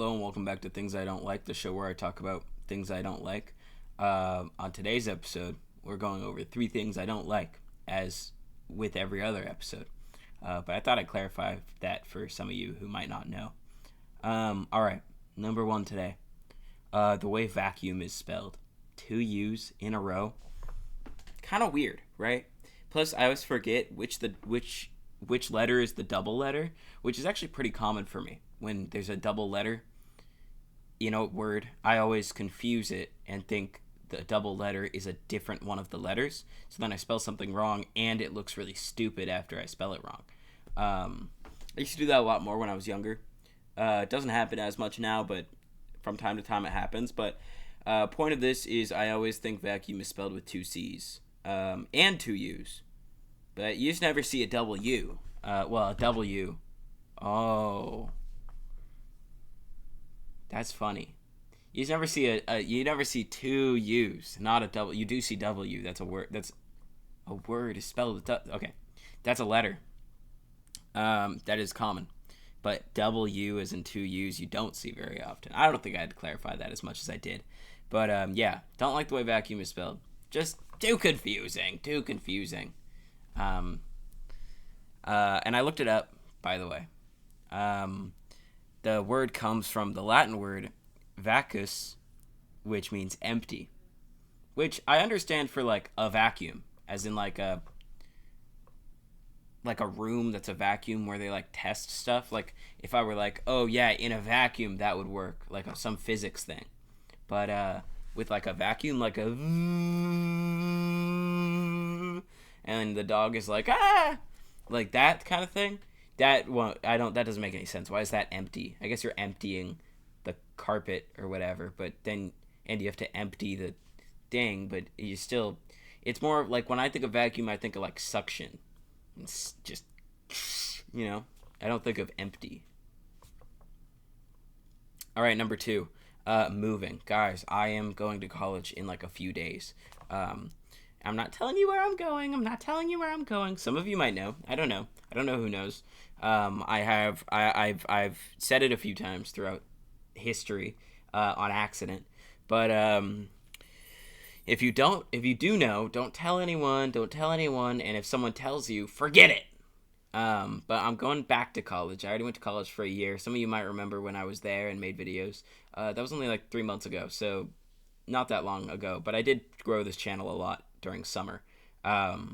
Hello and welcome back to Things I Don't Like, the show where I talk about things I don't like. On today's episode, we're going over 3 things I don't like, as with every other episode. But I thought I'd clarify that for some of you who might not know. Alright, number 1 today. The way vacuum is spelled. 2 U's in a row. Kind of weird, right? Plus, I always forget which letter is the double letter, which is actually pretty common for me. When there's a double letter, word, I always confuse it and think the double letter is a different one of the letters. So then I spell something wrong and it looks really stupid after I spell it wrong. I used to do that a lot more when I was younger. It doesn't happen as much now, but from time to time it happens. But point of this is I always think vacuum is spelled with 2 C's and 2 U's. But you just never see a double U. A W. Oh. That's funny. You never see you never see 2 U's, not a double. You do see W. That's a word. That's a word is spelled with okay. That's a letter. That is common. But W as in 2 U's you don't see very often. I don't think I had to clarify that as much as I did. But yeah, don't like the way vacuum is spelled. Just too confusing. Too confusing. And I looked it up, by the way. The word comes from the Latin word vacus, which means empty. Which I understand for like a vacuum, as in like a room that's a vacuum where they like test stuff. Like if I were like, oh yeah, in a vacuum that would work, like some physics thing. But with like a vacuum, like a and the dog is like like that kind of thing. That doesn't make any sense. Why is that empty? I guess you're emptying the carpet or whatever, but then and you have to empty the thing, but you still it's more like when I think of vacuum I think of like suction. It's just I don't think of empty. All right, number 2. Moving. Guys, I am going to college in like a few days. I'm not telling you where I'm going. Some of you might know. I don't know who knows. I've said it a few times throughout history on accident. But if you do know, don't tell anyone. And if someone tells you, forget it. But I'm going back to college. I already went to college for a year. Some of you might remember when I was there and made videos. That was only like 3 months ago, so not that long ago. But I did grow this channel a lot during summer. For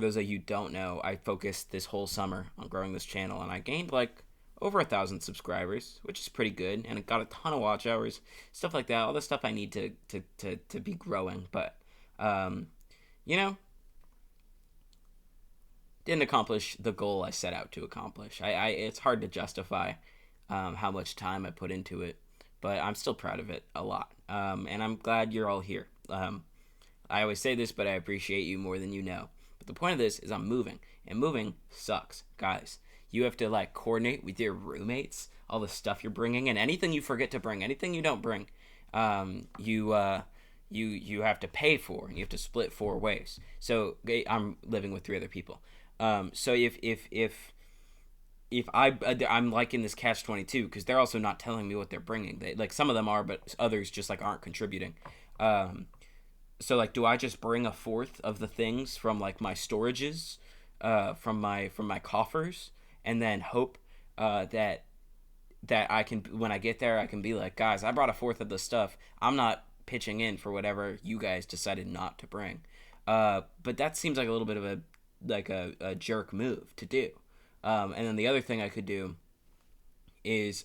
those of you who don't know, I focused this whole summer on growing this channel, and I gained like over 1,000 subscribers, which is pretty good, and it got a ton of watch hours, stuff like that, all the stuff I need to be growing. But didn't accomplish the goal I set out to accomplish. It's hard to justify how much time I put into it, but I'm still proud of it a lot, and I'm glad you're all here. I always say this, but I appreciate you more than you know. But the point of this is I'm moving, and moving sucks, guys. You have to like coordinate with your roommates, all the stuff you're bringing, and anything you forget to bring, anything you don't bring, you have to pay for, and you have to split 4 ways. So I'm living with 3 other people. So if I'm like in this catch-22 because they're also not telling me what they're bringing. They like some of them are, but others just like aren't contributing. So like, do I just bring a 4th of the things from like my storages, from my coffers, and then hope that I can, when I get there, I can be like, guys, I brought a 4th of the stuff. I'm not pitching in for whatever you guys decided not to bring. But that seems like a little bit of a jerk move to do. And then the other thing I could do is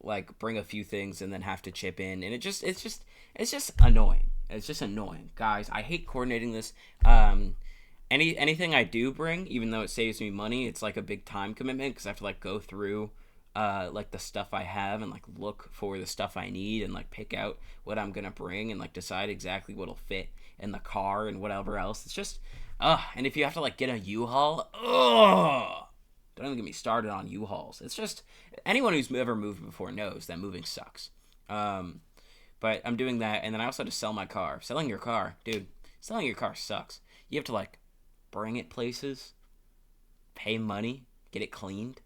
like bring a few things and then have to chip in, and it's just annoying. It's just annoying, guys. I hate coordinating this. Anything I do bring, even though it saves me money, it's like a big time commitment because I have to like go through like the stuff I have and like look for the stuff I need and like pick out what I'm gonna bring and like decide exactly what'll fit in the car and whatever else. It's just and if you have to like get a U-Haul, don't even get me started on U-Hauls. It's just anyone who's ever moved before knows that moving sucks. But I'm doing that, and then I also had to sell my car. Selling your car, dude, selling your car sucks. You have to like bring it places, pay money, get it cleaned,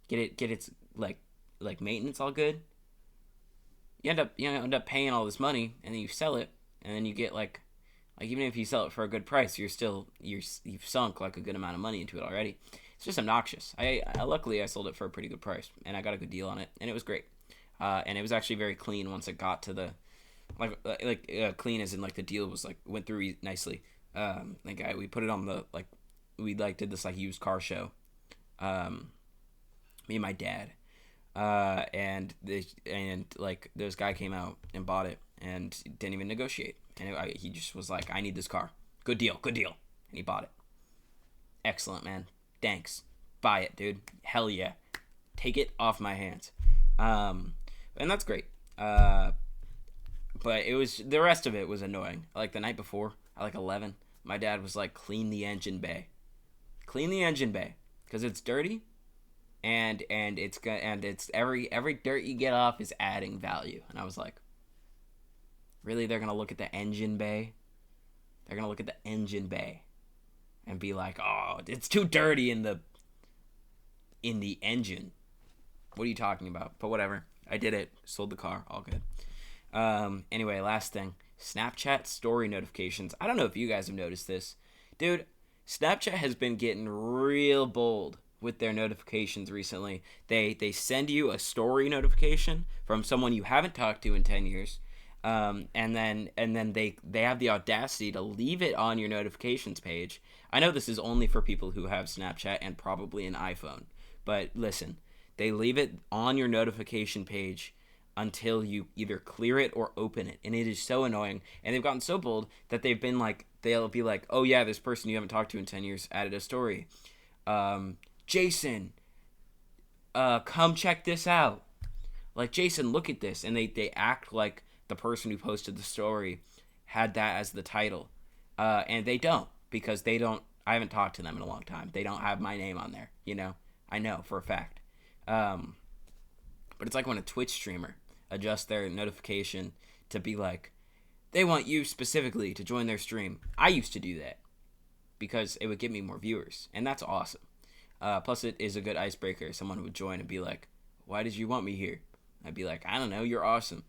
get its like like maintenance all good, you end up paying all this money, and then you sell it, and then you get like even if you sell it for a good price, you've sunk like a good amount of money into it already. It's just obnoxious. I luckily I sold it for a pretty good price, and I got a good deal on it, and it was great. And it was actually very clean once it got to the clean as in like the deal was like went through nicely. We put it on the we did this like used car show. Me and my dad, and like this guy came out and bought it and didn't even negotiate, and he just was like, I need this car, good deal, and he bought it. Excellent, man. Thanks. Buy it, dude. Hell yeah. Take it off my hands. And that's great. But it was the rest of it was annoying. Like the night before, at like 11, my dad was like, clean the engine bay, because it's dirty, and it's every dirt you get off is adding value. And I was like, really? They're gonna look at the engine bay? They're gonna look at the engine bay and be like, oh, it's too dirty in the engine. What are you talking about? But whatever. I did it. Sold the car. All good. Anyway, last thing. Snapchat story notifications. I don't know if you guys have noticed this. Dude, Snapchat has been getting real bold with their notifications recently. They send you a story notification from someone you haven't talked to in 10 years. And then they have the audacity to leave it on your notifications page. I know this is only for people who have Snapchat and probably an iPhone. But listen, they leave it on your notification page until you either clear it or open it. And it is so annoying. And they've gotten so bold that they'll be like, oh yeah, this person you haven't talked to in 10 years added a story. Jason, come check this out. Like, Jason, look at this. And they act like the person who posted the story had that as the title. And they don't, because I haven't talked to them in a long time. They don't have my name on there, I know for a fact. But it's like when a Twitch streamer adjusts their notification to be like, they want you specifically to join their stream. I used to do that because it would give me more viewers, and that's awesome. Plus, it is a good icebreaker. Someone would join and be like, why did you want me here? I'd be like, I don't know, you're awesome.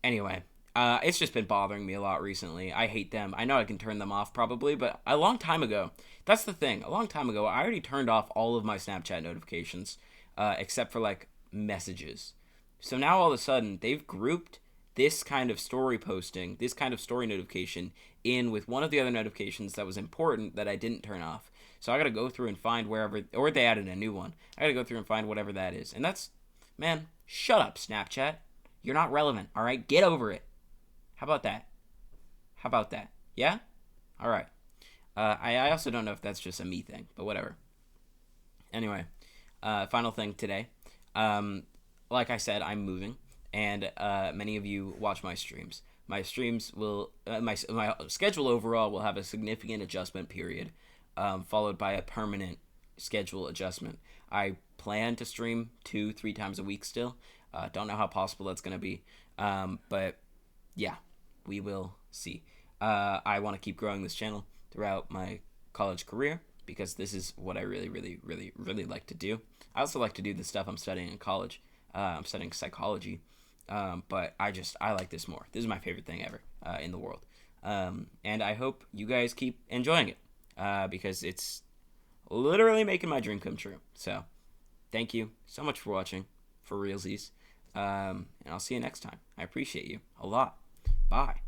Anyway, it's just been bothering me a lot recently. I hate them. I know I can turn them off probably, but a long time ago, that's the thing. A long time ago, I already turned off all of my Snapchat notifications, except for like messages. So now all of a sudden, they've grouped this kind of story posting, this kind of story notification in with one of the other notifications that was important that I didn't turn off. So I gotta go through and find wherever, or they added a new one. I gotta go through and find whatever that is. And that's, man, shut up, Snapchat. You're not relevant, all right? Get over it. How about that? Yeah? All right. I also don't know if that's just a me thing, but whatever. Anyway, final thing today. Like I said, I'm moving, and many of you watch my streams. My streams will, my schedule overall will have a significant adjustment period, followed by a permanent schedule adjustment. I plan to stream 2-3 times a week still. Don't know how possible that's going to be, but yeah, we will see. I want to keep growing this channel throughout my college career because this is what I really, really, really, really like to do. I also like to do the stuff I'm studying in college. I'm studying psychology, but I like this more. This is my favorite thing ever in the world, and I hope you guys keep enjoying it because it's literally making my dream come true. So, thank you so much for watching, for realsies, and I'll see you next time. I appreciate you a lot. Bye.